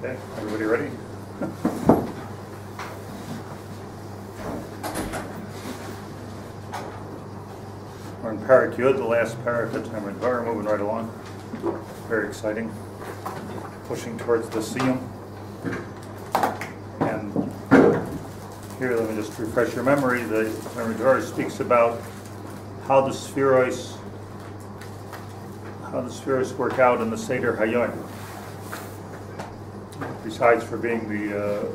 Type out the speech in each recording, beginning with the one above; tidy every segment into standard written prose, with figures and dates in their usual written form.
Okay, everybody ready? We're in Parak Yud, the last parak of Tomer Devorah, moving right along. Very exciting. Pushing towards the Siyum. And here, let me just refresh your memory. The Tomer Devorah speaks about how the spheroids work out in the Seder Hayoim. Besides for being the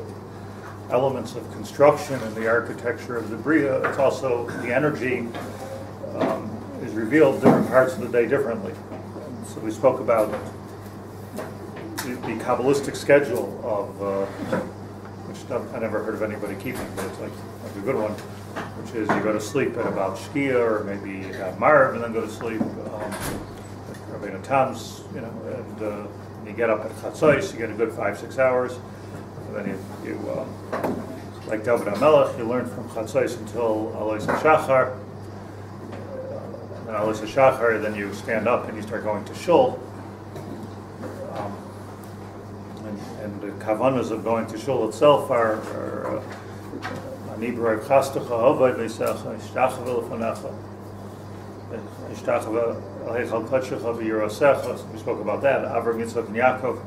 elements of construction and the architecture of the Bria, it's also the energy is revealed different parts of the day differently. And so we spoke about the Kabbalistic schedule of, which I never heard of anybody keeping, but it's like a good one, which is you go to sleep at about Shkia or maybe at Marv and then go to sleep Rabbi Natam's, and you get up at Chatzos, you get a good 5-6 hours, and then you like David HaMelech, you learn from Chatzos until Alois HaShachar, and then Alois HaShachar, then you stand up and you start going to Shul, and the kavanas of going to Shul itself are Anibra Chastacha Hovad V'Secha Ishtacha V'Lefanecha Ishtacha we spoke about that, Avram, Yitzchak, and Yaakov.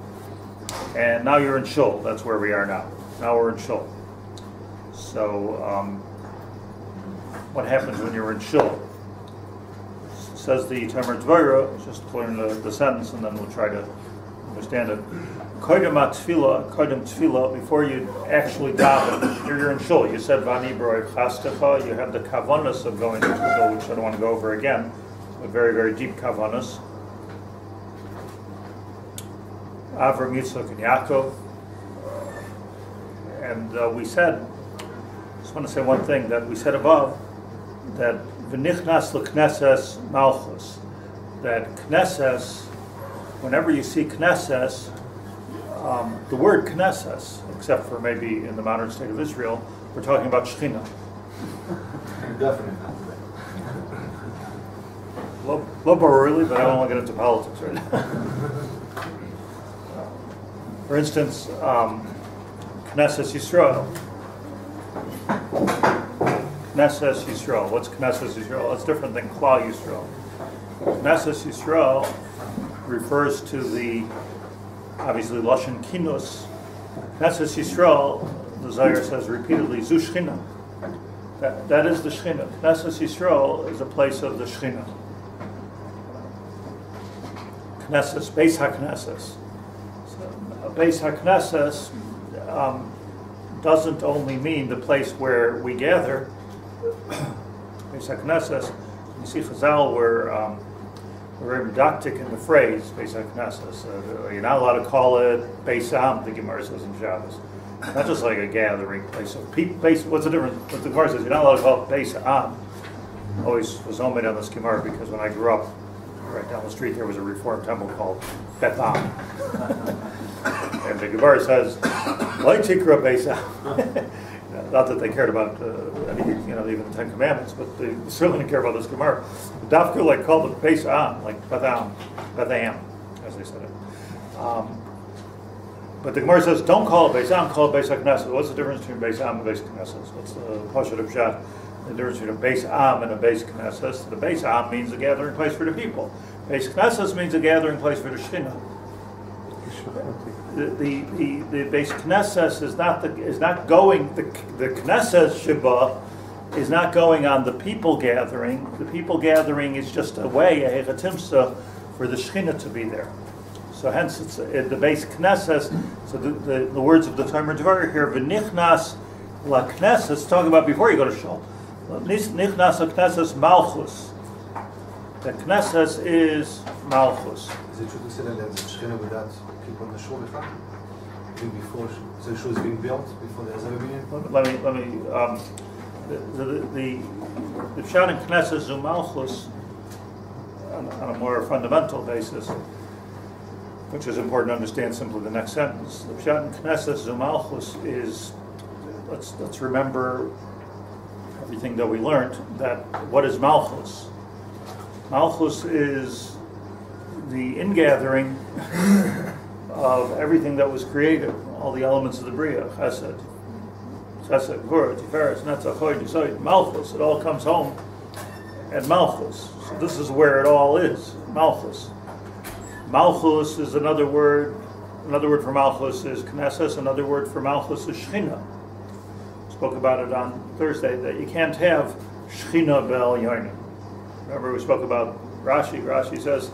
And now you're in Shul. That's where we are now. Now we're in Shul. So, what happens when you're in Shul? Says the Tomer Devorah, just learn the sentence and then we'll try to understand it. Kodim tefillah, before you actually daven, you're in Shul. You said, Vani B'roi Chastecha, you have the kavanas of going to Shul, which I don't want to go over again. But very, very deep kavanas. Avram, Yitzchak, and Yaakov. And we said, I just want to say one thing, that we said above, that v'nichnas l'knesses malchus, that knesses, whenever you see knesses, the word knesses, except for maybe in the modern state of Israel, we're talking about Shechina. Definitely. Low bar really, but I don't want to get into politics right now. For instance, Knesset Yisrael. Knesset Yisrael. What's Knesset Yisrael? That's different than Klal Yisrael. Knesset Yisrael refers to the, obviously, Lashon Kinus. Knesset Yisrael, the Zohar says repeatedly, Zu Shechina. That is the Shechina. Knesset Yisrael is a place of the Shechina. Knesses, Beis HaKnesses. So, Beis HaKnesses doesn't only mean the place where we gather. Beis HaKnesses, you see Chazal were very didactic in the phrase Beis HaKnesses. You're not allowed to call it Beis Am, the Gemara says in Shabbos. Not just like a gathering place of people. What's the difference? What the Gemara says, you're not allowed to call it Beis Am. Always was homemade on this Gemara because when I grew up, right down the street there was a Reformed temple called Bet Am. And the Gemara says, "Why tikra Beis Am?" Not that they cared about even the Ten Commandments, but they certainly didn't care about this Gemara. Dafka like called it Beis Am, like Bet Am, as they said it. But the Gemara says, don't call it Beis Am, call it Beis HaKnesses. What's the difference between Beis Am and Beis HaKnesses? What's the Pashat of Pshat? The difference between a Beis Am and a Beis Knesses. The Beis Am means a gathering place for the people. Beis Knesses means a gathering place for the Shechina. The Beis Knesses is not going. The Knesses Sheba is not going on the people gathering. The people gathering is just a way, a hechatimsa, for the Shechina to be there. So hence it's the Beis Knesses. So the words of the Tomer Devorah here, v'nichnas la Knesses, talking about before you go to Shul. Nichnas la Knesses malchus. The Knesses is malchus. Is it true to say that there's a Shechina without people in the Shul before? Before the Shul is being built, before there's ever been any? Let me. The Pshat in Knesses zu malchus on a more fundamental basis, which is important to understand simply the next sentence. The Pshat in Knesses zu malchus is, let's remember everything that we learned, that what is malchus? Malchus is the ingathering of everything that was created, all the elements of the Bria, Chesed, Gvura, Tiferes, Netzach, Hod, Yesod, Malchus, it all comes home at Malchus. So this is where it all is, Malchus. Malchus is another word for Malchus is Knesset, another word for Malchus is Shechina. Spoke about it on Thursday, that you can't have Shechina Bel Yonim. Remember we spoke about Rashi. Rashi says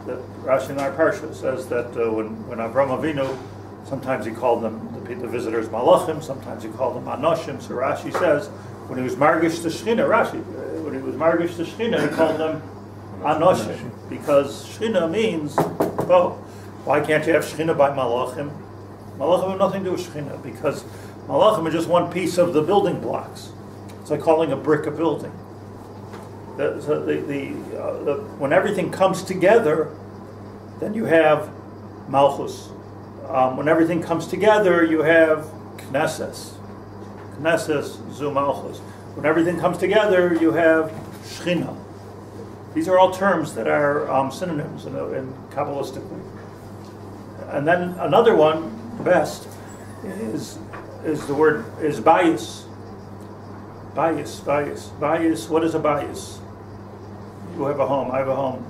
that Rashi in our Parsha says that when Avram Avinu, sometimes he called them the visitors Malachim, sometimes he called them Anoshim. So Rashi says when he was Margish to Shechina, when he was Margish to Shechina, he called them Anoshim, because Shechina means, well, why can't you have Shechina by Malachim? Malachim have nothing to do with Shechina, because Malachim are just one piece of the building blocks. It's like calling a brick a building. When everything comes together, then you have Malchus. When everything comes together, you have Knesses. Knesses, Zu Malchus. When everything comes together, you have Shechina. These are all terms that are synonyms in Kabbalistically. And then another one, the best, is the word is bias. Bias. What is a bias? You have a home. I have a home.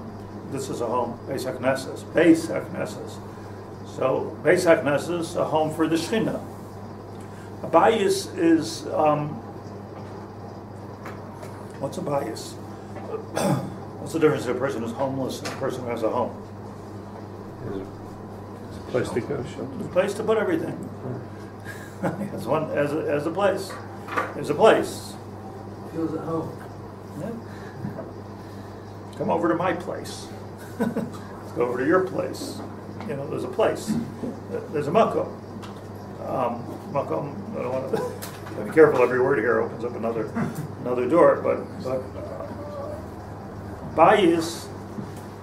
This is a home. Beis HaKnesses. So Beis HaKnesses, a home for the Shechina. A bias is what's a bias? What's the difference between a person who's homeless and a person who has a home? It's a place to go. It's a place to put everything. As a place. There's a place. Feels at home. Yeah. Come over to my place. Let's go over to your place. You know, there's a place. There's a makom. Makom. I don't want to be careful. Every word here opens up another door. But bias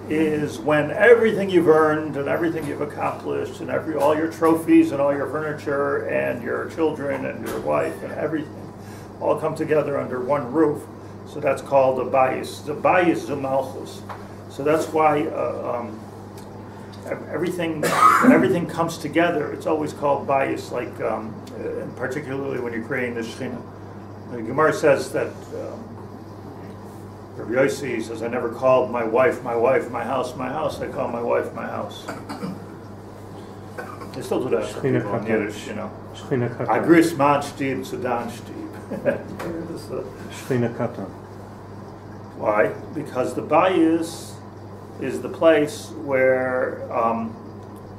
is when everything you've earned and everything you've accomplished and all your trophies and all your furniture and your children and your wife and everything all come together under one roof. So that's called a bias. The bias is a malchus. So that's why when everything comes together, it's always called bias. Like and particularly when you're creating the Shechina. The Gemara says that. Rabbi Yossi says, I never called my wife, my house, my house. I call my wife, my house. They still do that for people in Yiddish, you know. Agris man stib, Sudan stib. Shechina katan. Why? Because the bayis is the place where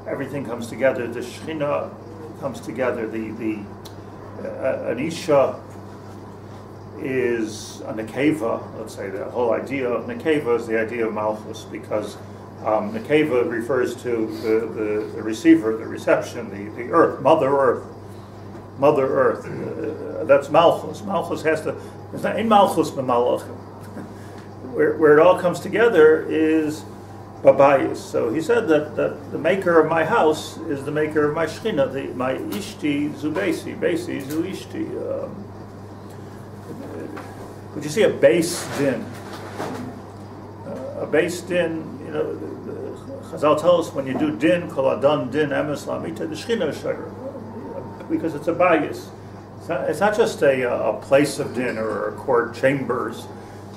everything comes together. The Shechina comes together. An Isha is a nekeva, let's say the whole idea of nekeva is the idea of malchus, because nekeva refers to the receiver, the reception, the earth, Mother Earth. That's malchus. Malchus has to, it's not in malchus b'malachim. Where it all comes together is babayis. So he said that the maker of my house is the maker of my Shechina, my ishti zu besi zu ishti. Would you see a base din? A base din, you know, Chazal tell us when you do din, kol adan din emes lamita, the Shechina shagar, because it's a bias. It's not just a place of din or a court chambers.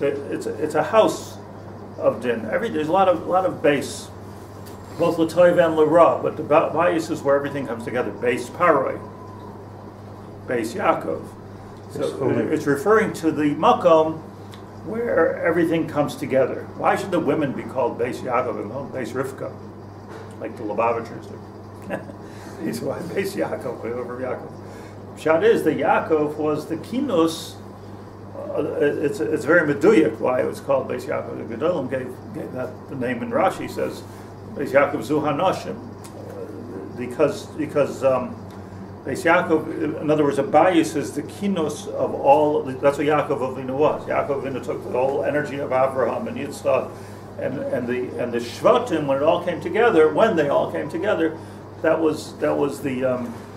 It's a house of din. There's a lot of base, both l'toiv and l'ra, but the bias is where everything comes together. Base paroi, base Yaakov. So it's referring to the makom where everything comes together. Why should the women be called Beis Yaakov and Beis Rivka, like the Lubavitchers do? He's why Beis Yaakov over Yaakov. Pshat is the Yaakov was the kinus. It's very meduyak why it was called Beis Yaakov. The Gedolim gave that the name in Rashi says Beis Yaakov Zu Hanoshim because Beis Yaakov, in other words, a bias is the kinos of all. That's what Yaakov Avinu was. Yaakov Avinu took the whole energy of Abraham and Yitzchak, and the Shvatim when they all came together, there was the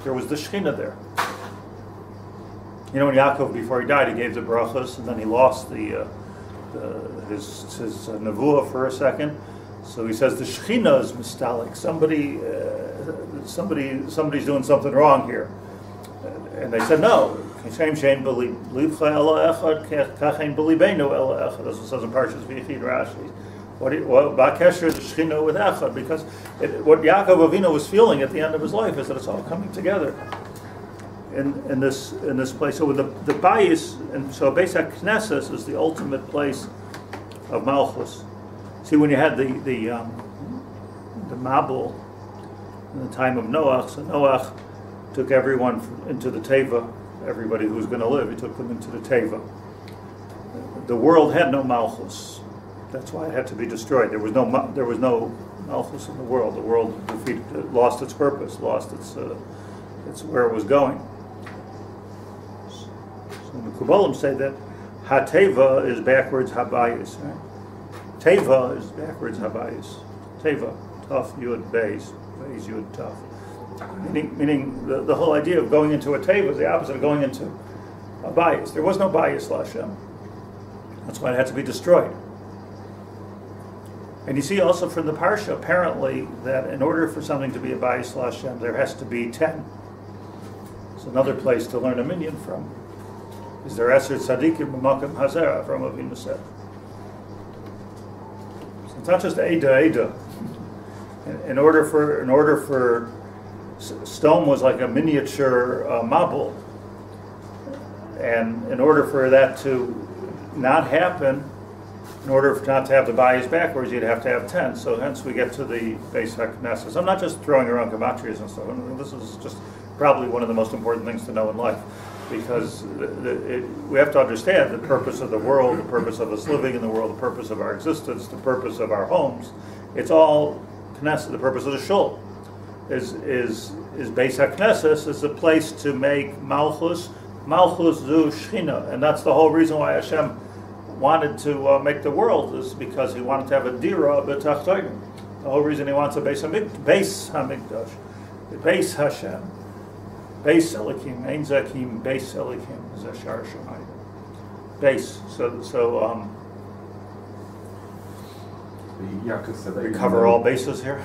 Shechina there. You know, when Yaakov before he died, he gave the brachos, and then he lost his nevuah for a second. So he says the Shechina is mistalik. Somebody somebody's doing something wrong here. And they said, no. As it says in Parshas V'Yechid Rashi. What Ba'kesher the Shechina with Echad, because what Yaakov Avinu was feeling at the end of his life is that it's all coming together in this place. So with the Bais, and so Beis HaKnesses is the ultimate place of Malchus. See, when you had the Mabul in the time of Noach, so Noach took everyone into the Teva, everybody who was going to live, he took them into the Teva. The world had no Malchus. That's why it had to be destroyed. There was no Malchus in the world. The world lost its purpose, lost its where it was going. So the Kabbalim say that Ha-Teva is backwards Habayis. Right? Teva is backwards Habayis. Teva, tough, Yud, Beis, Yud, tough. Meaning the whole idea of going into a Teva is the opposite of going into a Bayis. There was no Bayis Lashem. That's why it had to be destroyed. And you see also from the Parsha, apparently, that in order for something to be a Bayis Lashem, there has to be 10. It's another place to learn a minyan from. Is there Eser Tzadikim B'Makom Hazera from Avinu said. So it's not just Eda. In order for stone was like a miniature mabul, and in order for that to not happen, in order for not to have the bias backwards, you'd have to have 10. So hence we get to the Beis HaKnesses. I'm not just throwing around gematrias and stuff. This is just probably one of the most important things to know in life, because we have to understand the purpose of the world, the purpose of us living in the world, the purpose of our existence, the purpose of our homes. It's all Knesset. The purpose of the shul is Beis HaKnesses is a place to make Malchus zu Shechina, and that's the whole reason why Hashem wanted to make the world, is because he wanted to have a dira b'tachtonim. The whole reason he wants a Beis Hamikdash, the Beis Hashem, Beis Elikim, Ein Zakim, Beis Elikim, Zashar Shemayim, Beis. So Yaakov said that we cover all bases here.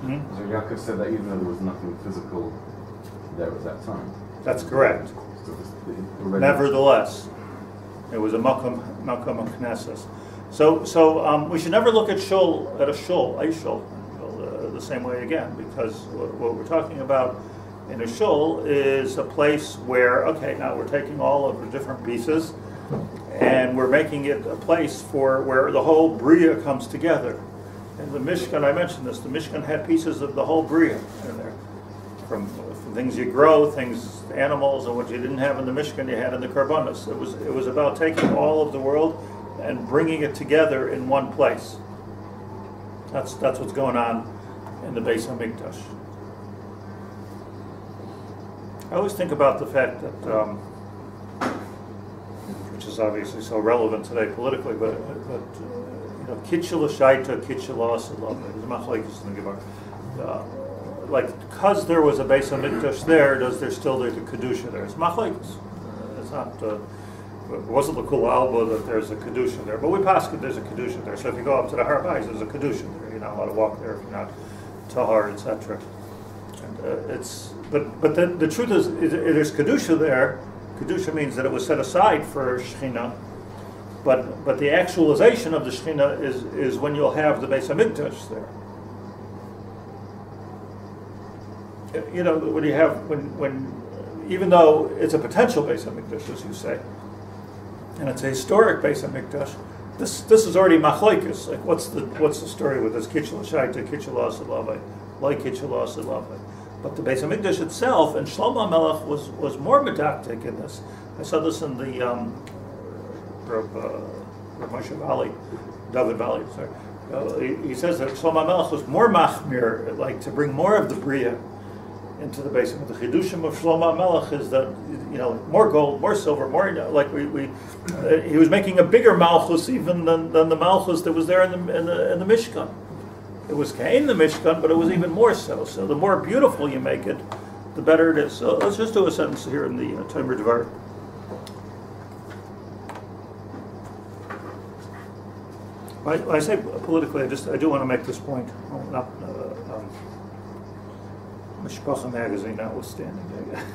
So Yaakov said that even though there was nothing physical there at that time. That's correct. So Nevertheless, it was a Makom Knesses. So we should never look at a shul, the same way again, because what we're talking about in a shul is a place where, okay, now we're taking all of the different pieces and we're making it a place for where the whole Bria comes together. And the Mishkan, I mentioned this, the Mishkan had pieces of the whole Bria in there. From things you grow, things, animals, and what you didn't have in the Mishkan, you had in the Karbanos. It was about taking all of the world and bringing it together in one place. That's what's going on in the Beis HaMikdash. I always think about the fact that, which is obviously so relevant today politically, but Kitchel Shaita, Kitchel Asalov, there's a machlokes in the Gemara. Like, because there was a Beis HaMikdash there, does there still the Kedusha there? It's machlokes. It's not, it wasn't the Kula Alba that there's a Kedusha there, but we pass it, there's a Kedusha there. So if you go up to the Har Bayis, there's a Kedusha there. You're not allowed to walk there if you're not Tahar, etc. But the truth is, there's Kedusha there. Kedusha means that it was set aside for Shechina, but the actualization of the Shechina is when you'll have the Beis HaMikdash there. When you have when even though it's a potential Beis HaMikdash, as you say, and it's a historic Beis HaMikdash, this is already machlokes. Like, what's the story with this Kitchel Shaita, Kitchel Asalavai, like Kitchel Asalavai? But the Beis HaMikdash itself, and Shlomo Melech was more medactic in this. I saw this in the Rav Moshe Valley, David Valley. Sorry, he says that Shlomo Melech was more machmir, like to bring more of the bria into the Beis HaMikdash. The chidushim of Shlomo Melech is that more gold, more silver, more like he was making a bigger malchus even than the malchus that was there in the Mishkan. It was in the Mishkan, but it was even more so. So the more beautiful you make it, the better it is. So let's just do a sentence here in the Tomer Devorah. I say politically, I do want to make this point. Mishpacha magazine notwithstanding,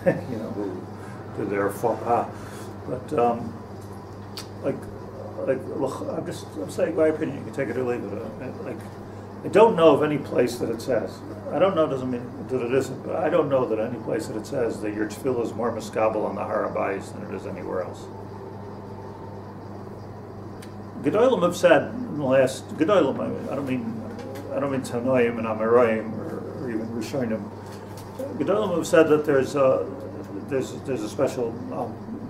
who did their faux pas. But look, I'm saying my opinion. You can take it or leave it. I don't know of any place that it says. I don't know doesn't mean that it isn't, but I don't know that any place that it says that your tefillah is more miskabel on the Har HaBayis than it is anywhere else. Gedolim have said in the last Gedolim. I don't mean Tanoim and Amoraim or even Rishonim. Gedolim have said that there's a special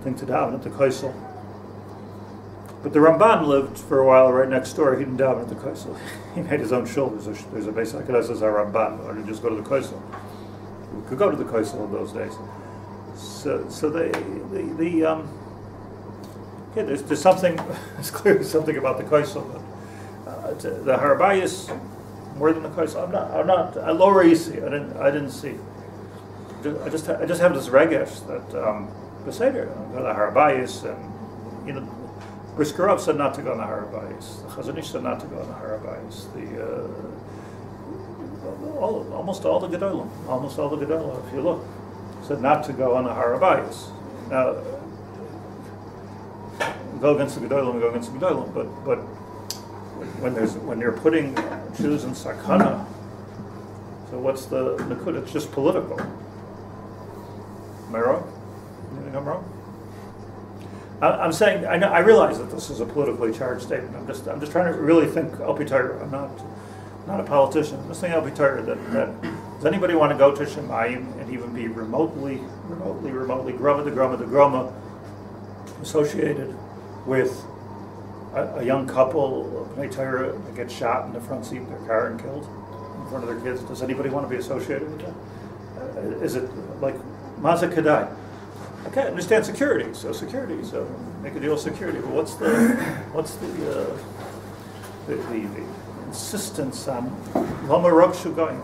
thing to daven at the Kaisel. But the Ramban lived for a while right next door. He didn't daven at the Kaisel. He made his own shul. There's a Beis HaKnesses Ramban, or to just go to the Kaisel. We could go to the Kaisel in those days. So there's something. There's clearly something about the Kaisel. The Har HaBayis more than the Kaisel. I'm not. I lower Isi. I didn't see. I just have this regesh that Beseder, the Har HaBayis, and Briskerov said not to go on the Har HaBayis. The Chazon Ish said not to go on the Har HaBayis. Almost all the Gedolim, if you look, said not to go on the Har HaBayis. Now, go against the Gedolim, but when you're putting Jews in Sakana, so what's the Nakud? It's just political. Am I wrong? You think I'm wrong? I'm saying I realize that this is a politically charged statement. I'm just trying to really think Alpi Torah. I'm not a politician. I'm just thinking Alpi Torah that does anybody want to go to Shemayim and even be remotely grama associated with a young couple of Torah that gets shot in the front seat of their car and killed in front of their kids? Does anybody want to be associated with that? Is it like Maza Kedai? Okay, I understand security. So make a deal with security. But what's the insistence on Lama Rok Shugoyim?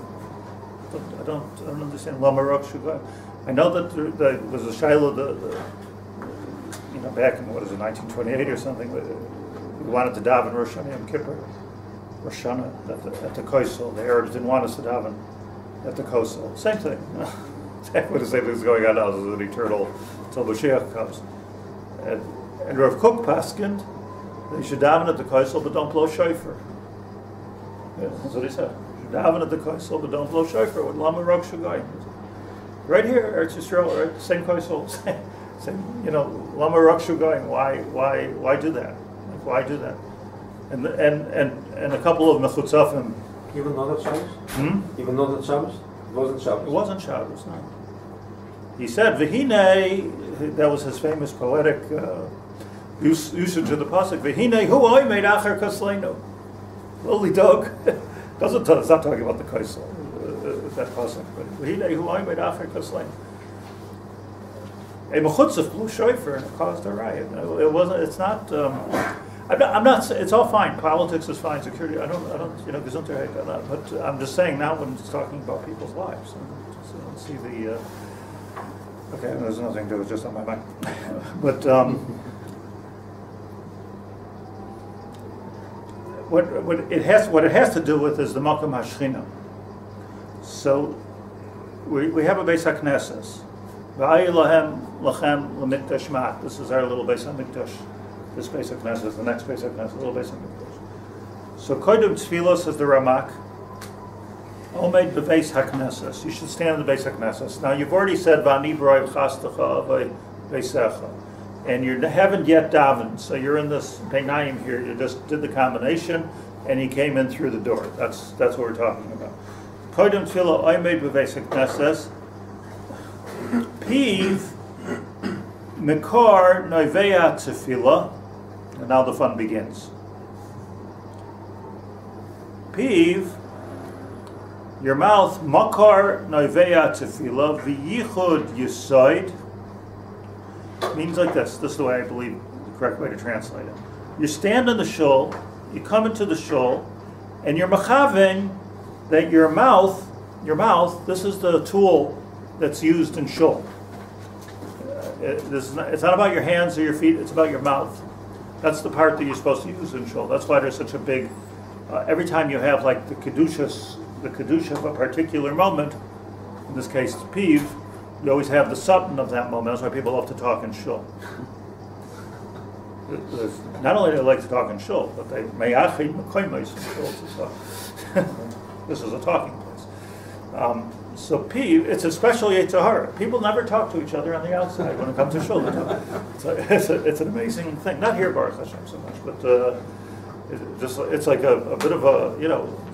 I don't understand Lama Rok Shugoyim. I know that there was a Shiloh, back in 1928 or something. We wanted to daven Rosh Hashanah Yom Kippur, Rosh Hashanah at the Kaisel. The Arabs didn't want us to daven at the Kaisel. Same thing. Exactly the same thing is going on now. This is an eternal until Mashiach comes. And Rav Kook paskined that you should daven at the Kaisel, but don't blow shofar. Yeah, that's what he said. You should daven at the Kaisel, but don't blow shofar. With Lama Rok Shugayim. Right here, Eretz Yisrael, right? Same Kaisel, same. Lama Rok Shugayim. Why do that? Like, why do that? And a couple of mechutzafim. Even though that's Shabbos? Even though that's Shabbos? It wasn't Shabbos. It wasn't Shabbos, no. He said, V'hinei, that was his famous poetic usage of the pasuk. V'hinei hu oimed acher kasleinu. Lowly dog. It's not talking about the kaisel, that pasuk. But V'hinei hu oimed acher kasleinu. A mechutzah blew shofar and it caused a riot. It wasn't. It's not. I'm not. It's all fine. Politics is fine. Security. I don't. Gesundheit. But I'm just saying now when it's talking about people's lives. So let's see the. Okay, there's nothing to do. It's just on my mind. But what it has to do with is the Makom HaShechina. So we have a Beis HaKnesses. This is our little Beis HaMikdash. This Beis HaKnesses, the next Beis HaKnesses, little Beis HaMikdash. So Kodim Tefillah, says the Ramak, Omed Beis HaKnesses. You should stand in the Beis HaKnesses. Now you've already said Vani B'roi Chastacha Beisecha, and you haven't yet davened. So you're in this Beinayim here. You just did the combination, and he came in through the door. That's what we're talking about. Kodim Tefillah Omed Beis HaKnesses. Piv Mikor Noivea Tefillah. And now the fun begins. Piv, your mouth, Makar Noivea Tefillah, V'yichud Yisoid, means like this. This is the way I believe the correct way to translate it. You stand in the shul, you come into the shul, and you're machaven that your mouth, this is the tool that's used in shul. It's not about your hands or your feet, it's about your mouth. That's the part that you're supposed to use in shul. That's why there's such a big, every time you have like the kedusha of a particular moment, in this case it's Piv, you always have the Satan of that moment. That's why people love to talk in shul. Not only do they like to talk in shul, but they may actually in shul to talk. This is a talking place. So Piv, it's a special Yetzer Hara. People never talk to each other on the outside when it comes to shul. It's an amazing thing. Not here, Baruch Hashem, so much, but it's like a bit of a,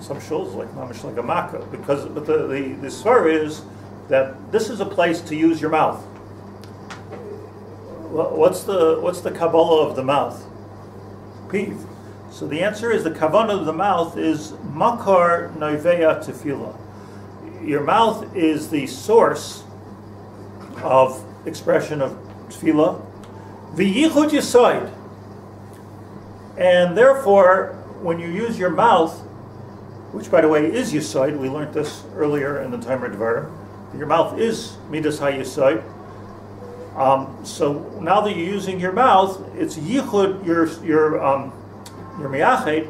some shuls like mamish like a makkah, but the svara is that this is a place to use your mouth. What's the Kabbalah of the mouth? Piv. So the answer is the kavanah of the mouth is makar noivea tefillah. Your mouth is the source of expression of tefillah. V'yichud yisoid. And therefore, when you use your mouth, which by the way is yisoid, we learned this earlier in the Tomer Devorah, your mouth is midas ha-yisoid. So now that you're using your mouth, it's yichud, your miyached,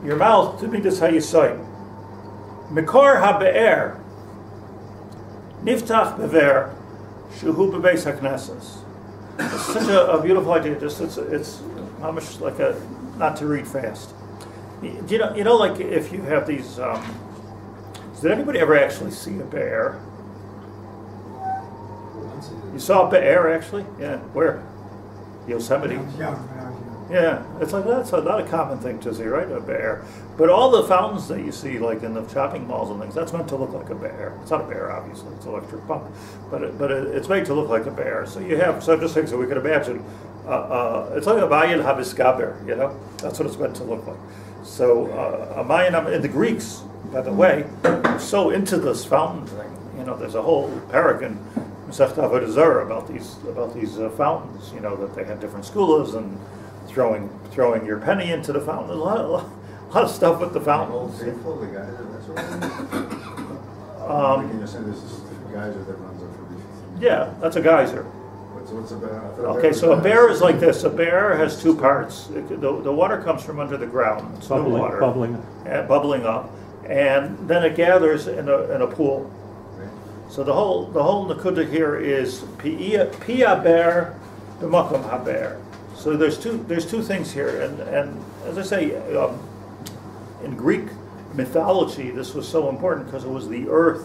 your mouth to midas ha-yisoid. Mikor ha-be'er, niftach be'ver, shuhu be'beis ha-knesses. It's such a beautiful idea. It's how much like not to read fast. You know, like if you have these. Did anybody ever actually see a bear? You saw a bear actually? Yeah. Where? Yosemite. Yeah. It's like that's not a common thing to see, right? A bear. But all the fountains that you see, like in the shopping malls and things, that's meant to look like a bear. It's not a bear, obviously. It's an electric pump, but it's made to look like a bear. So you have such things that we could imagine. It's like a mayan habiskaber, That's what it's meant to look like. So a mayan in the Greeks, by the way, are so into this fountain thing. There's a whole parak in Masechet Avodah Zarah about these fountains. That they had different schools and throwing your penny into the fountain. There's a lot of stuff with the fountains. Faithful, the guy that's what you're saying this is the geyser that runs up for the. Yeah, that's a geyser. What's a bear? Okay, so a bear is like this. A bear has two parts. The water comes from under the ground. It's new water. Bubbling up. And then it gathers in a pool. Okay. So the whole nakuda here is pia bear, b'makom haber. So there's two things here, and as I say, in Greek mythology, this was so important because it was the earth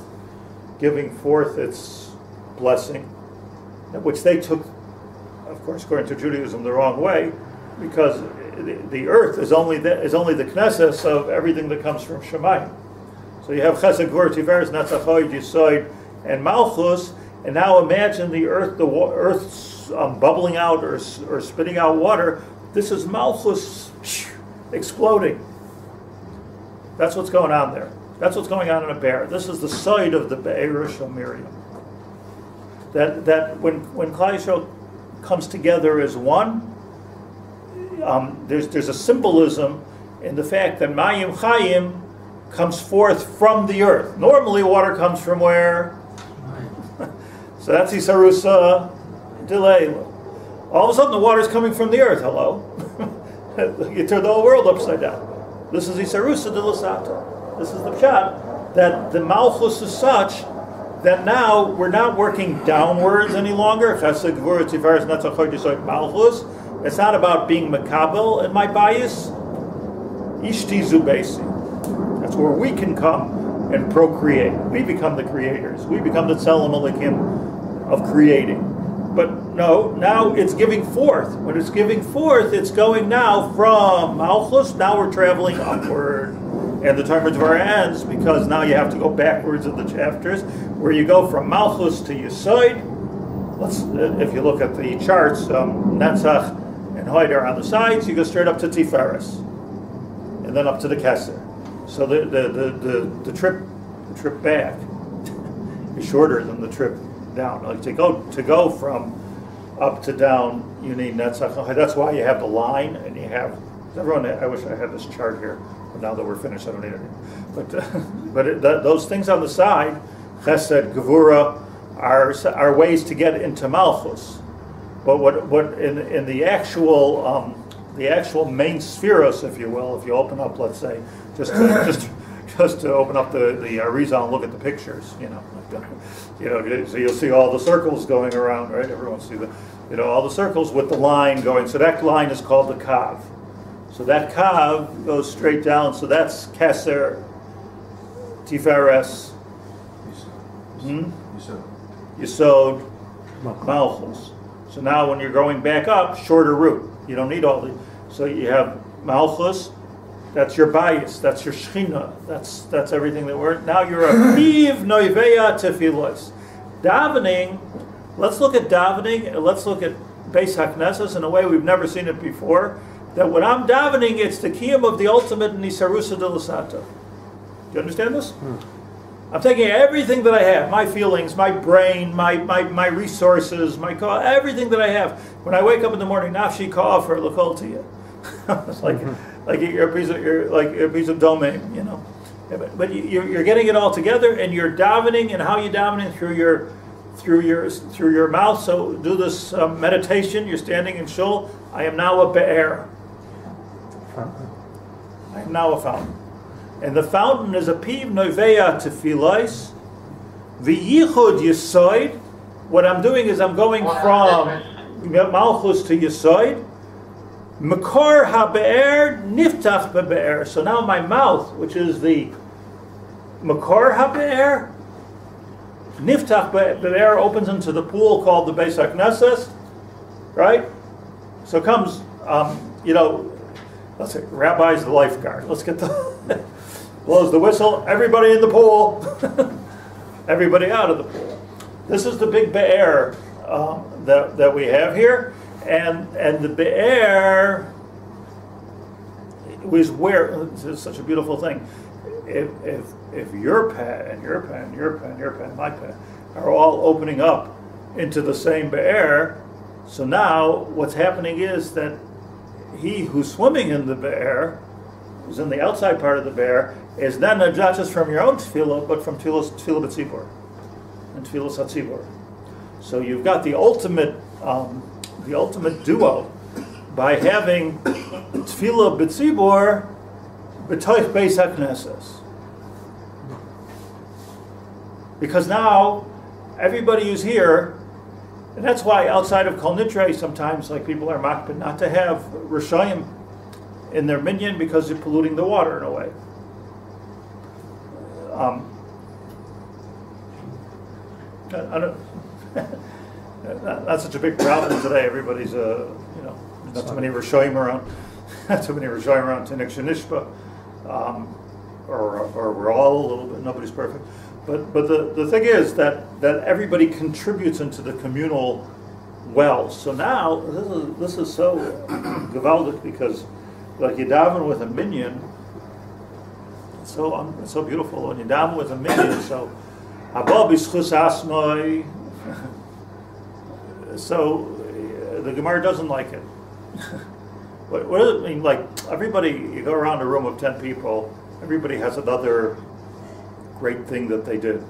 giving forth its blessing, which they took, of course, according to Judaism, the wrong way, because the earth is only the knesses of everything that comes from Shemayim. So you have Chesed, Gvur, Tiferes, Netzach, Yisoid, and Malchus, and now imagine the earth's bubbling out or spitting out water. This is Malchus exploding. That's what's going on there. That's what's going on in a bear. This is the side of the Be'erush of Miriam. That when Klal Yisrael comes together as one, there's a symbolism in the fact that Mayim Chayim comes forth from the earth. Normally water comes from where? So that's Isarusa Delayla. All of a sudden the water's coming from the earth. Hello? You turn the whole world upside down. This is Isarusa Delasata. This is the pshat that the Malchus is such that now we're not working downwards any longer. It's not about being makabel in my bias. Ishti zubesi. That's where we can come and procreate. We become the creators. We become the tzelem alikim of creating. But no, now it's giving forth. When it's giving forth, it's going now from Malchus. Now we're traveling upward. And the Tomer Devorah ends because now you have to go backwards in the chapters, where you go from Malchus to Yisoid. If you look at the charts, Netzach and Hoid are on the sides. You go straight up to Tiferes, and then up to the Keser. So the trip back is shorter than the trip down. Like to go from up to down, you need Netzach. That's why you have the line, and you have everyone. I wish I had this chart here. Now that we're finished, I don't need it. But those things on the side, Chesed, Gevura, are ways to get into Malchus. But what in the actual main spheros, if you will, if you open up, let's say, just just to open up the Arizal and look at the pictures, so you'll see all the circles going around, right? Everyone see all the circles with the line going. So that line is called the Kav. So that Kav goes straight down. So that's Keser, Tiferes, Yesod, Malchus. So now when you're going back up, shorter route. You don't need all the. So you have Malchus. That's your bias. That's your Shechina. That's everything that we're. Now you're a Piv Noiveya Tefillos. Davening. Let's look at davening and let's look at Beis HaKnesses in a way we've never seen it before. That when I'm davening, it's the kiyum of the ultimate Nisarusa de Lasata. Do you understand this? I'm taking everything that I have, my feelings, my brain, my resources, everything that I have. When I wake up in the morning, nafshi ka'af or l'kol tiyah. It's like you're a piece of domain, But you're getting it all together, and you're davening, and how you davening through your mouth. So do this meditation. You're standing in shul. I am now a be'er. I am now a fountain. And the fountain is a piv noiveya tefillos, v'yichud yisoid. What I'm doing is I'm going from malchus to yisoid. Makor habe'er niftach be'er. So now my mouth, which is the makor habe'er, niftach be'er, opens into the pool called the Beis HaKnesses, right? So comes, let's say, Rabbi's the lifeguard. Let's get the blows the whistle. Everybody in the pool. Everybody out of the pool. This is the big be'er that we have here, and the be'er was where. This is such a beautiful thing. If your pen and your pen, your pen, your pen, my pen are all opening up into the same be'er, so now what's happening is that he who's swimming in the be'er, who's in the outside part of the be'er, is then not just from your own tefillah, but from tefillah b'tzibur and tefillah hatzibur. So you've got the ultimate duo by having tefillah b'tzibur b'toich Beis HaKnesses. Because now everybody who's here, and that's why outside of Kol Nitrei sometimes people are makpid not to have Rishayim in their minyan because they're polluting the water in a way. I don't, not such a big problem today. Everybody's not too many Rishayim around, not too many Rishayim around Tinik Shenishba, or we're all a little bit. Nobody's perfect. But the thing is that everybody contributes into the communal well. So now this is so gewaldic because you daven with a minyan. It's so beautiful when you daven with a minyan. So Haba b'schus asmai. So the Gemara doesn't like it. What does it mean? Everybody, you go around a room of 10 people. Everybody has another great thing that they did.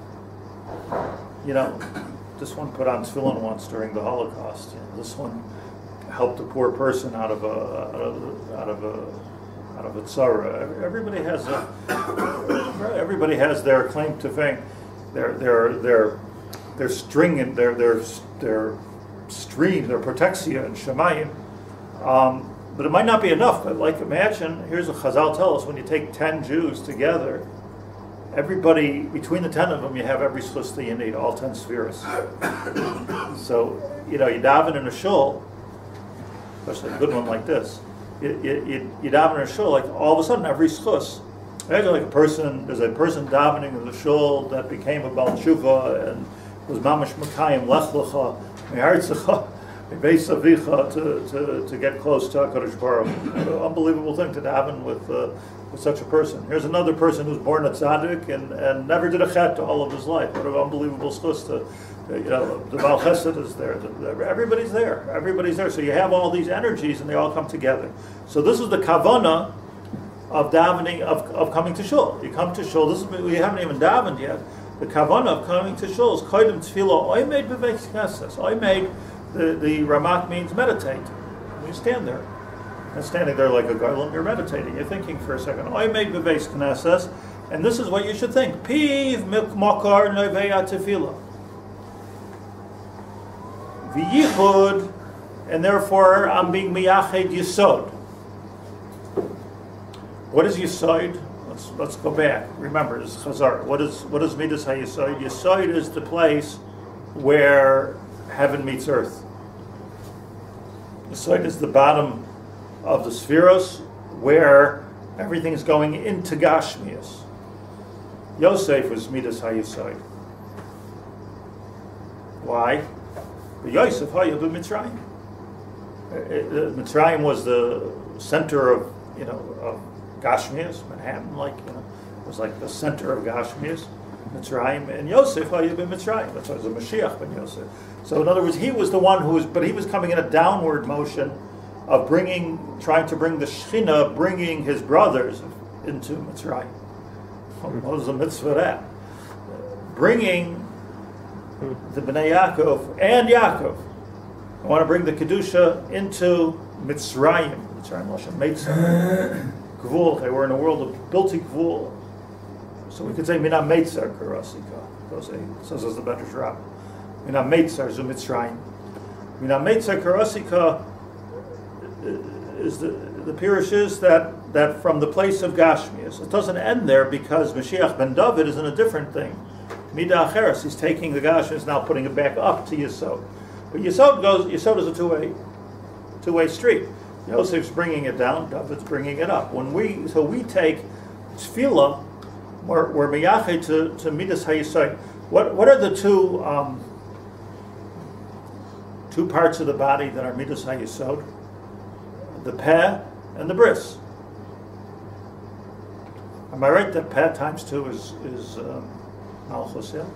This one put on tefillin once during the Holocaust. This one helped a poor person out of a tzara. Everybody has their claim to fame, their string and their stream, their protexia and shemayim. But it might not be enough. But imagine, here's what Chazal tell us: when you take 10 Jews together, everybody, between the 10 of them, you have every schus that you need, all 10 spheres. So, you daven in a shul, especially a good one like this, you daven in a shul, all of a sudden, every schus. Imagine there's a person davening in the shul that became a Baal Tshuva and was mamash makayim lech lecha, mehartzecha, mebeis avicha, to get close to HaKadosh Baruch Hu. What an unbelievable thing to daven with such a person. Here's another person who's born a tzaddik and never did a chet all of his life. What an unbelievable schus to, the Baal Chesed is there. Everybody's there. Everybody's there. So you have all these energies and they all come together. So this is the kavanah of davening, of coming to shul. You come to shul, we haven't even davened yet. The kavanah of coming to shul is kodim tefillah oimed beveis knesses. Oimed, the ramat means meditate. You stand there. And standing there like a garland, you're meditating. You're thinking for a second. Oimed beveis knesses, And this is what you should think. Piv makar neveya tefillah. V'yichud, and therefore I'm being miyached yesod. What is yesod? Let's go back. Remember, this is Chazar. What is midas hayesod? Yesod is the place where heaven meets earth. Yesod is the bottom of the spheros where everything is going into Gashmias. Yosef was midas hayesod. Why? Yosef hayah b'Mitzrayim. Mitzrayim was the center of Gashmias, Manhattan, was like the center of Gashmias, Mitzrayim, and Yosef hayah b'Mitzrayim. That's why it was a Mashiach ben Yosef. So in other words, he was the one but he was coming in a downward motion of trying to bring the Shechina, bringing his brothers into Mitzrayim. What was the mitzvah of that? Bringing the Bnei Yaakov and Yaakov. I want to bring the Kedusha into Mitzrayim. Mitzrayim, Lashon Meitzah. Gvul, they were in a world of Bilti Gvul. So we could say, Mina Meitzah Karasika. So says the Medrash Rabbah. Mina Meitzah Zu Mitzrayim. Mina Meitzah Karasika is the Pirush is that from the place of Gashmias. It doesn't end there because Mashiach ben David is in a different thing. Midah Acheres, he's taking the Gashmias, now putting it back up to Yesod. But Yesod is a two-way street. Yosef's bringing it down, David's bringing it up. We take Tefillah, we're miyached to Midas HaYesod. What are the two parts of the body that are Midas HaYesod? The Peh and the Bris. Am I right that Peh times 2 is Malchus? Yeah?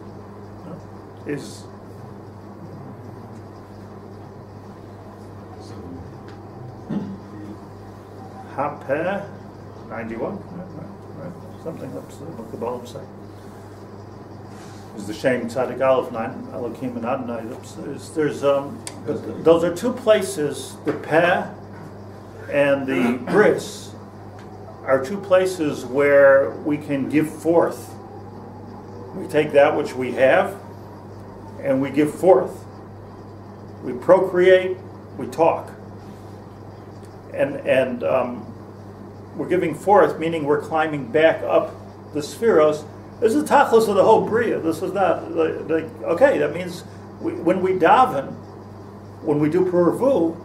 No? Is Ha-Peh 91? Right. Something that's what the Kabbalah say. Is the Shem Tzadik Aleph 9 Elohim and Adonai. But those are two places. The Peh and the Bris are two places where we can give forth. We take that which we have and we give forth. We procreate, we talk. And we're giving forth, meaning we're climbing back up the spheros. This is the tachlis of the whole bria. This is not okay. That means when we daven, when we do puravu,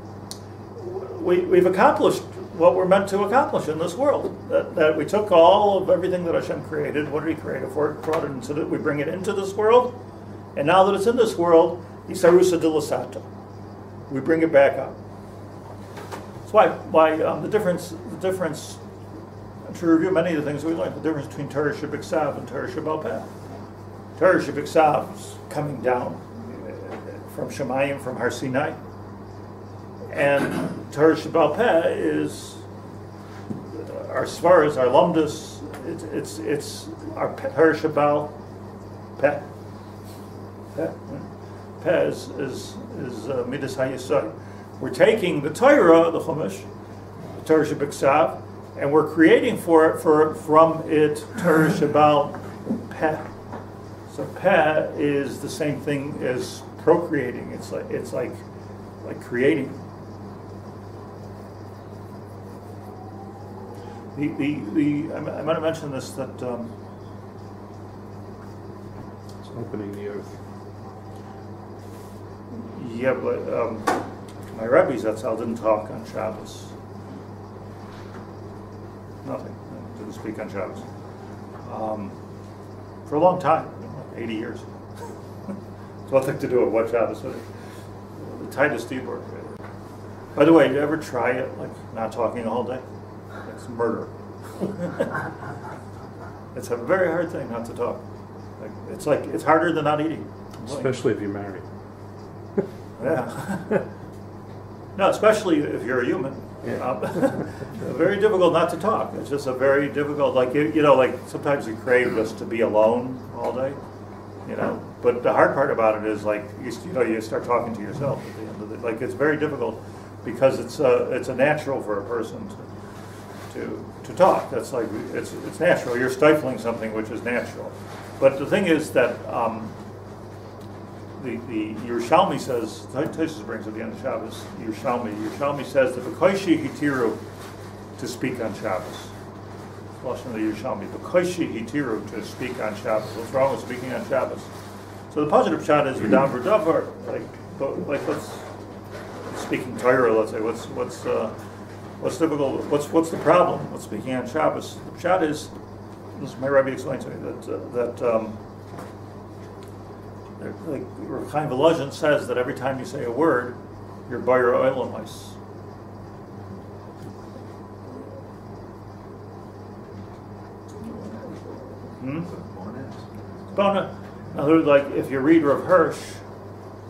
we've accomplished what we're meant to accomplish in this world. That we took all of everything that Hashem created. What did He create it for? Brought it into we bring it into this world, and now that it's in this world, Isarusa dilasato. We bring it back up. That's why the difference. To review many of the things we learned, the difference between Torah Shebiksav and Torah Shebal Peh. Torah Shebiksav is coming down from Shemayim, from Har Sinai, and Torah Shebal Peh is our Svaras, our Lumdus. It's our Torah Shebal Peh. Peh is Midas HaYesod. We're taking the Torah, the Chumash, the Torah Shebiksav, and we're creating from it Torah Shebal Peh. So Peh is the same thing as procreating. It's like creating. I might have mentioned this that it's opening the earth. Yeah, but my rabbis didn't talk on Shabbos. Nothing. Didn't speak on Shabbos. For a long time, 80 years. It's nothing to do with what Shabbos was. The tightest Dibur. By the way, you ever try it, like not talking the whole day? It's murder. It's a very hard thing not to talk. It's harder than not eating. Especially if you're married. Yeah. No, especially if you're a human. Yeah. Very difficult not to talk. It's just a very difficult, like sometimes you crave just to be alone all day, But the hard part about it is you start talking to yourself at the end of it. It's very difficult because it's a natural for a person to to talk. That's like, it's natural. You're stifling something which is natural. But the thing is that the Yerushalmi says, Tosfos brings at the end of Shabbos, Yerushalmi says that B'koshi hitiru to speak on Shabbos. Lashon the Yerushalmi, B'koshi hitiru to speak on Shabbos. What's wrong with speaking on Shabbos? So the positive shot is v'davar davar, like let's speaking Torah. Let's say what's difficult? What's the problem with speaking on Shabbos? The shot is, this is my Rebbe explained to me that like Rav Chaim Volozhin says that every time you say a word, you're Bayer Oilamais. Bona. Now, like if you read Rav Hirsch,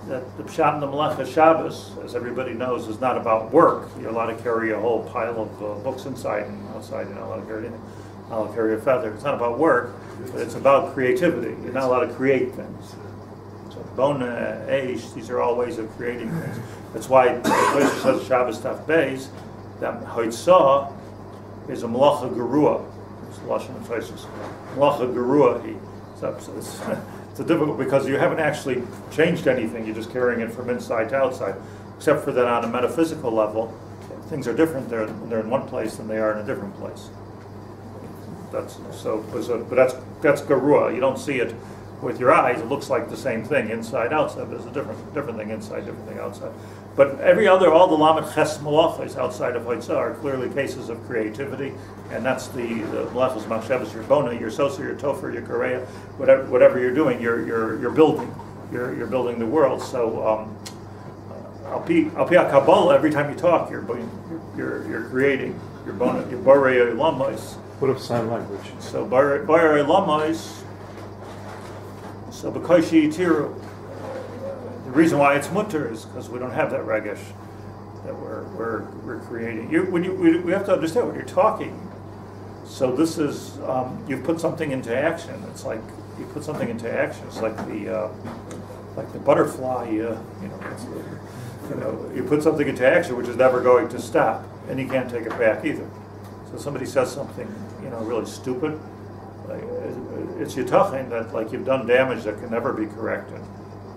that the Pshat and the Melecha Shabbos, as everybody knows, is not about work. You're allowed to carry a whole pile of books inside and outside. You're not allowed to carry anything. You're not allowed to carry a feather. It's not about work, but it's about creativity. You're not allowed to create things. So Bona, Eish, these are all ways of creating things. That's why the place says Shabbos Taf Beis, that Hoitzah is a Melacha Gerua. It's Lashon and Tosfos. Melacha Gerua. It's difficult because you haven't actually changed anything. You're just carrying it from inside to outside, except for that on a metaphysical level, things are different. They're in one place than they are in a different place. But that's garua. You don't see it with your eyes. It looks like the same thing inside outside. There's a different thing inside, different thing outside. But all the lamed ches malachos outside of Hoitzah are clearly cases of creativity, and that's the malachos machshavos, your bona, your sosa, your tofer, your korea, whatever you're doing, you're building, you're building the world. So al pi Kabbalah, every time you talk, you're creating, your bona, your borei lamais. What of sign language? So borei lamais. So b'koshi tiru. The reason why it's mutter is because we don't have that regesh that we're creating. We have to understand when you're talking. So this is you've put something into action. It's like you put something into action. It's like the butterfly. You put something into action which is never going to stop, and you can't take it back either. So somebody says something really stupid. Like, it's yitachin that like you've done damage that can never be corrected.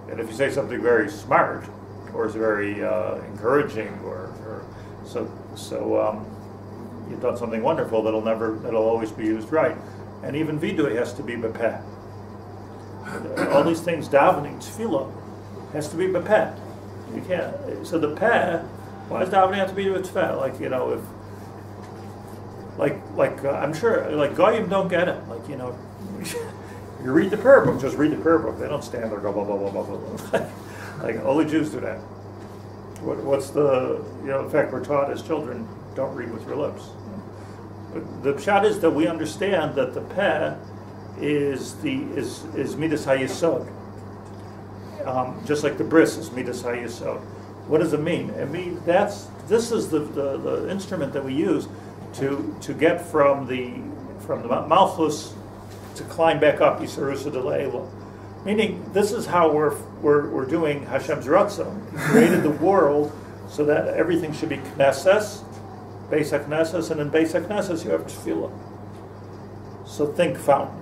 And if you say something very smart, or is very encouraging, or you've done something wonderful that'll always be used right. And even vidui has to be bepeh. All these things, davening, tefillah, has to be bepeh. You can't. So the peh. Why does davening have to be with tefillah? If I'm sure goyim don't get it. You read the prayer book, just read the prayer book. They don't stand there, go blah blah blah blah blah. Like only Jews do that. What's the in fact we're taught as children, don't read with your lips. But the pshat is that we understand that the peh is midas hayesod. Just like the bris is midas hayesod. What does it mean? It means this is the instrument that we use to get from the malchus to climb back up Yisrarusa de Le'ela. Meaning, this is how we're doing Hashem's Ratzon. He created the world so that everything should be Knesses, Beis HaKnesses, and in Beis HaKnesses you have Tefillah. So think fountain.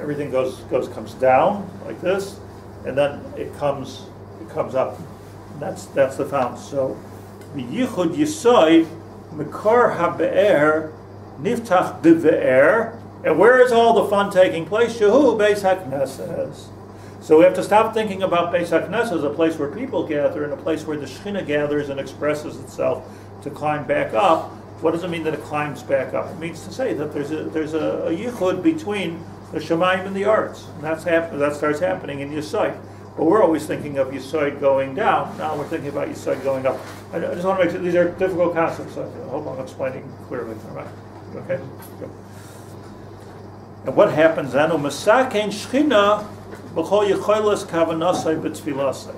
Everything comes down like this, and then it comes up. And that's the fountain. So the Yichud Yisoid Mekor HaBe'er Niftach B'Ve'er. And where is all the fun taking place? Shehu Beis HaKnesses. So we have to stop thinking about Beis HaKnesses as a place where people gather and a place where the Shechina gathers and expresses itself to climb back up. What does it mean that it climbs back up? It means to say that there's a yichud between the Shemayim and the arts. And that starts happening in Yesod. But we're always thinking of Yesod going down. Now we're thinking about Yesod going up. I just want to make sure these are difficult concepts. I hope I'm explaining clearly. All right. Okay? Good. And what happens then? U'mesakein Shechina b'chol yicholos kavanasai b'tfilasai.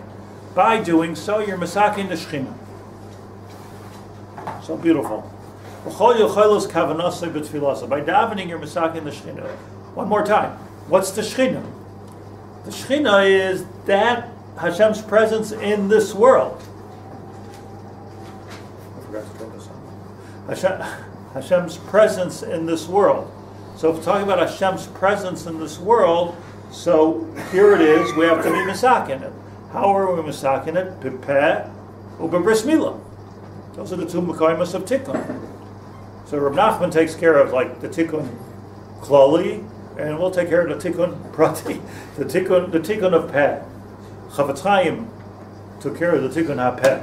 By doing so, you're mesakein the Shechina. So beautiful. B'chol yicholos kavanasai b'tfilasai. By davening, you're mesakein the Shechina. One more time. What's the Shechina? The Shechina is that Hashem's presence in this world. I forgot to put this on. Hashem's presence in this world. So if we're talking about Hashem's presence in this world, so here it is, we have to be misakin it. How are we misakin it? B'peh u'b'bris milah. Those are the two mekoymas of tikkun. So Reb Nachman takes care of like the tikkun klali, and we'll take care of the tikkun prati, the tikkun of peh. Chavetz Chaim took care of the tikkun ha-peh.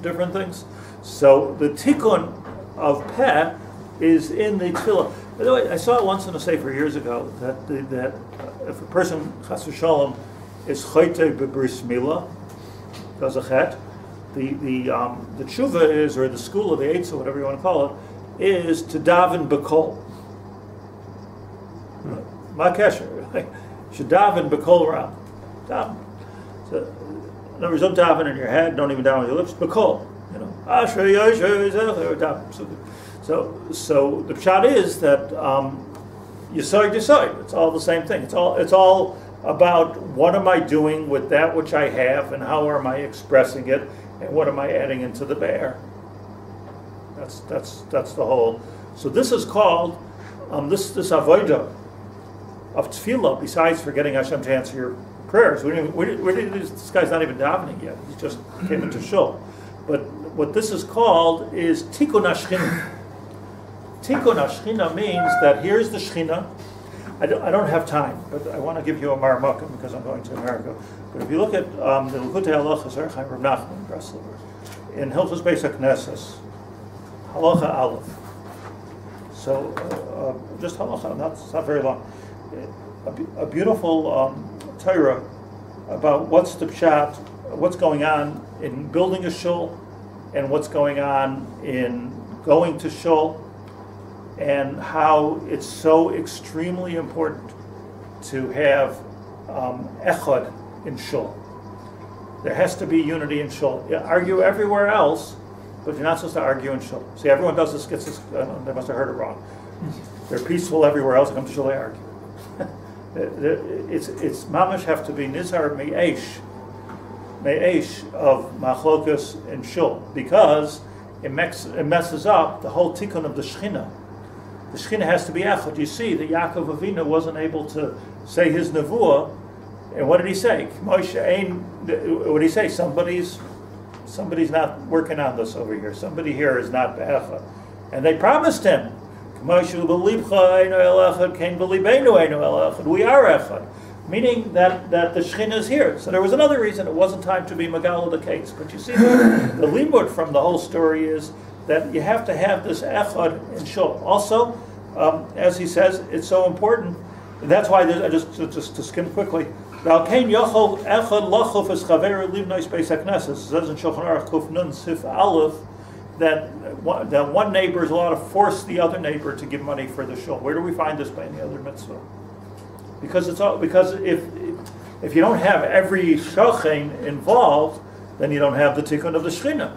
Different things. So the tikkun of peh is in the tefillah. By the way, I saw it once in a sefer years ago that if a person chas v'shalom is choyte b'bris milah, does a chet, the tshuva is, or the school of the Eitzah, whatever you want to call it, is to daven b'kol. Ma kesher, right? Should daven b'kol ram. Daven. So, in other words, don't daven in your head, don't even daven with your lips, b'kol. You know, Ashrei Yosher daven. So the pshat is that Yisoid, it's all the same thing. It's all about what am I doing with that which I have, and how am I expressing it, and what am I adding into the bear. That's the whole. So this is called this avodah of tefillah. Besides for getting Hashem to answer your prayers, this guy's not even davening yet. He just came into shul. But what this is called is tikkun hashchina. Tikkun hashchina means that here's the Shechina. I don't have time, but I want to give you a marmakim because I'm going to America. But if you look at the Likutei Halachos Rav Nachman Breslover in Hilchos Beis HaKnesses, Halacha Aleph. So just halacha, it's not very long. A beautiful Torah about what's the pshat, what's going on in building a shul, and what's going on in going to shul, and how it's so extremely important to have echad in shul. There has to be unity in shul. You argue everywhere else, but you're not supposed to argue in shul. See, everyone does this, gets this, they must have heard it wrong. They're peaceful everywhere else, come to shul, they argue. It's mamash have to be nizhar me'esh of machlokas and shul, because it messes up the whole tikkun of the Shechina. The Shechina has to be echad. You see that Yaakov Avinu wasn't able to say his nevuah, and what did he say? What did he say? Somebody's not working on this over here. Somebody here is not echad. And they promised him, we are echad. Meaning that the Shechina is here. So there was another reason it wasn't time to be Megala the case. But you see, the limud from the whole story is that you have to have this echad in shul. Also, as he says, it's so important. And that's why just to skim quickly. It says in Shulchan Aruch Kuf Nun Sif Aleph that one neighbor is allowed to force the other neighbor to give money for the shul. Where do we find this by any other mitzvah? Because if you don't have every shochin involved, then you don't have the tikkun of the Shechina.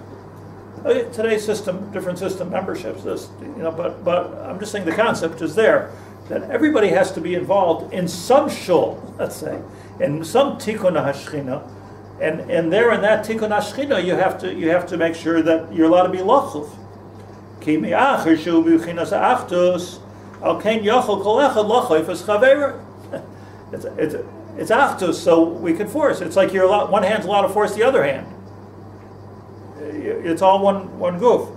Today's system, different system memberships. But I'm just saying the concept is there that everybody has to be involved in some shul, let's say, in some tikkun hashchina, and there in that tikkun hashchina you have to make sure that you're allowed to be lachuf. Ki mi'achar shu b'chinas achdos al kein yochel kol echad lachuf es chaver. It's achdos, so we can force. It's like one hand's allowed to force the other hand. It's all one goof.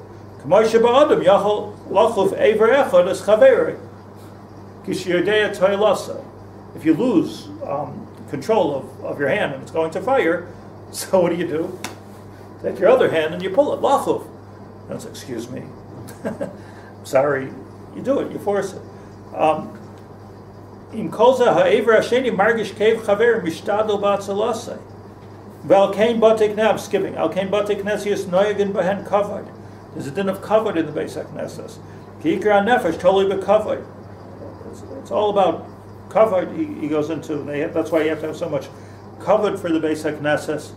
If you lose control of your hand and it's going to fire, so what do? Take your other hand and you pull it. Lachuf. That's excuse me. Sorry, you do it. You force it. Im kolza ha'ever hasheni margish kev chaver mishtadol ba'atzalasei. V'alkein batik nav, skipping. Alkein batik nesius noyagin behen kavod. There's a din of kavod in the Beis HaKnesses. Ki ikra nefesh totally bekavod. It's all about kavod. He goes into. That's why you have to have so much kavod for the Beis HaKnesses.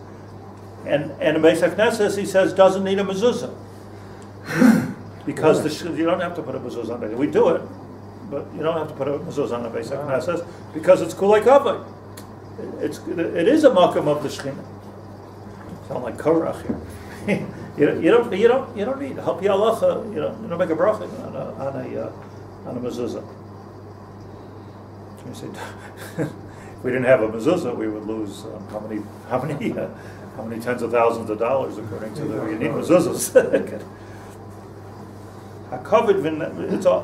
And the Beis HaKnesses, he says, doesn't need a mezuzah. Because you don't have to put a mezuzah on it. We do it, but you don't have to put a mezuzah on the Beis HaKnesses because it's kulei kavod. It is a makam of the Shechina. Sound like Korach here. you don't need help halacha. You don't make a bracha on a mezuzah. You say, if we didn't have a mezuzah, we would lose how many tens of thousands of dollars according to you need mezuzahs.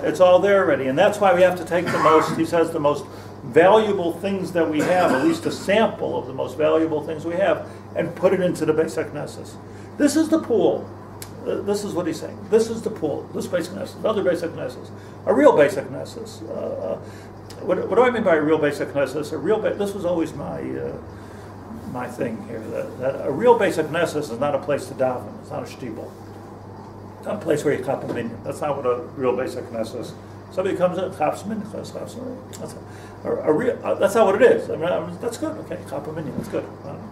It's all there already, and that's why we have to take the most. He says the most valuable things that we have, at least a sample of the most valuable things we have, and put it into the Beis HaKnesses. This is the pool. This is what he's saying. This is the pool. This Beis HaKnesses, other Beis HaKnesses, a real Beis HaKnesses. What do I mean by a real Beis HaKnesses? This was always my thing here. That a real Beis HaKnesses is not a place to daven. It's not a shtibel. It's not a place where you chap a minyan. That's not what a real Beis HaKnesses is. Somebody comes in, chaps minchas, that's not what it is. I mean, that's good. Okay, chap a minyan, that's good.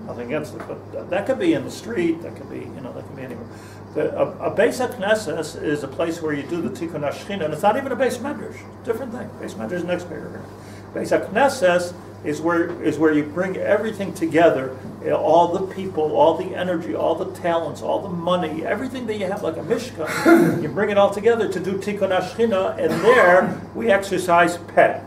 Nothing against it, but that could be in the street. That could be, that could be anywhere. A Beis HaKnesses is a place where you do the tikkun Shechina, and it's not even a Beis Medrash. Different thing. Beis Medrash is next paragraph. Beis HaKnesses is where you bring everything together, all the people, all the energy, all the talents, all the money, everything that you have, like a mishkan, you bring it all together to do tikkun Shechina, and there we exercise peh.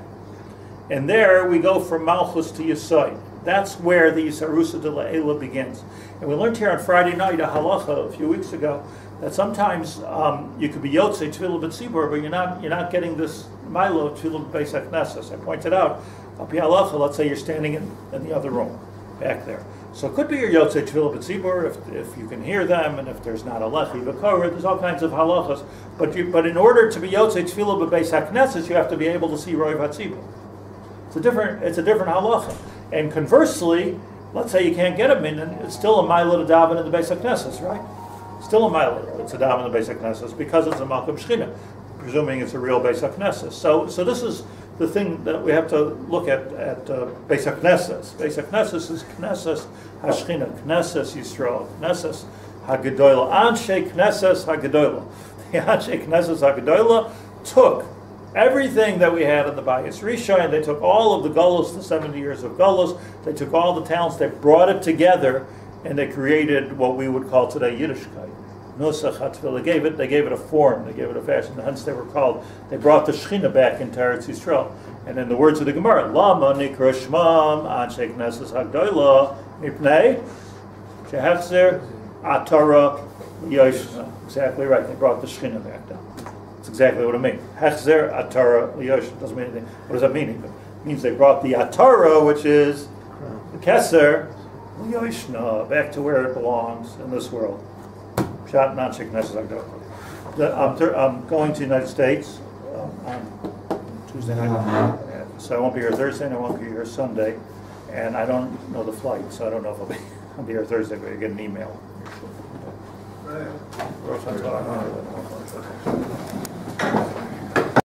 And there we go from Malchus to Yesod. That's where the Yisarusa de La'ela begins. And we learned here on Friday night a halacha a few weeks ago that sometimes you could be Yotzei Tefillah B'tzibur, but you're not getting this Milo Tefillah Beis HaKnesses. I pointed out, Al Pi halacha, let's say you're standing in the other room, back there. So it could be your Yotzei Tefillah B'tzibur if you can hear them, and if there's not a Lechi V'Korah, there's all kinds of halachas. But in order to be Yotzei Tefillah B'Beis HaKnesses, you have to be able to see Roiv HaTzibur. It's a different halacha. And conversely, let's say you can't get a minyan, it's still a mila to daven in the Beis HaKnesses, right? Still a mila to daven in the Beis HaKnesses because it's a Malkum Shechina, presuming it's a real Beis HaKnesses. So this is the thing that we have to look at Beis HaKnesses. Beis HaKnesses is Knesses HaShechina, Knesses Yisrael, Knesses HaGedolah, Anshe Knesses HaGedolah. The Anshe Knesses HaGedolah took everything that we had in the Bayis Rishon, they took all of the Golos, the 70 years of Golos, they took all the talents, they brought it together, and they created what we would call today Yiddishkeit. Nusach HaTefillah, they gave it a form, they gave it a fashion, hence they brought the Shechina back into Eretz Yisrael. And in the words of the Gemara, Lama nikra shmam anshe knesses hagdolah mipnei shehechzer atara yoshna. Exactly right, they brought the Shechina back down. That's exactly what it means. Hechzer atara liyosh doesn't mean anything. What does that mean? It means they brought the atara, which is the keser, liyoshna, back to where it belongs in this world. Shat Nanchik Nesach. I'm going to the United States on Tuesday night, so I won't be here Thursday and I won't be here Sunday, and I don't know the flight, so I don't know if I'll be here Thursday, but I get an email.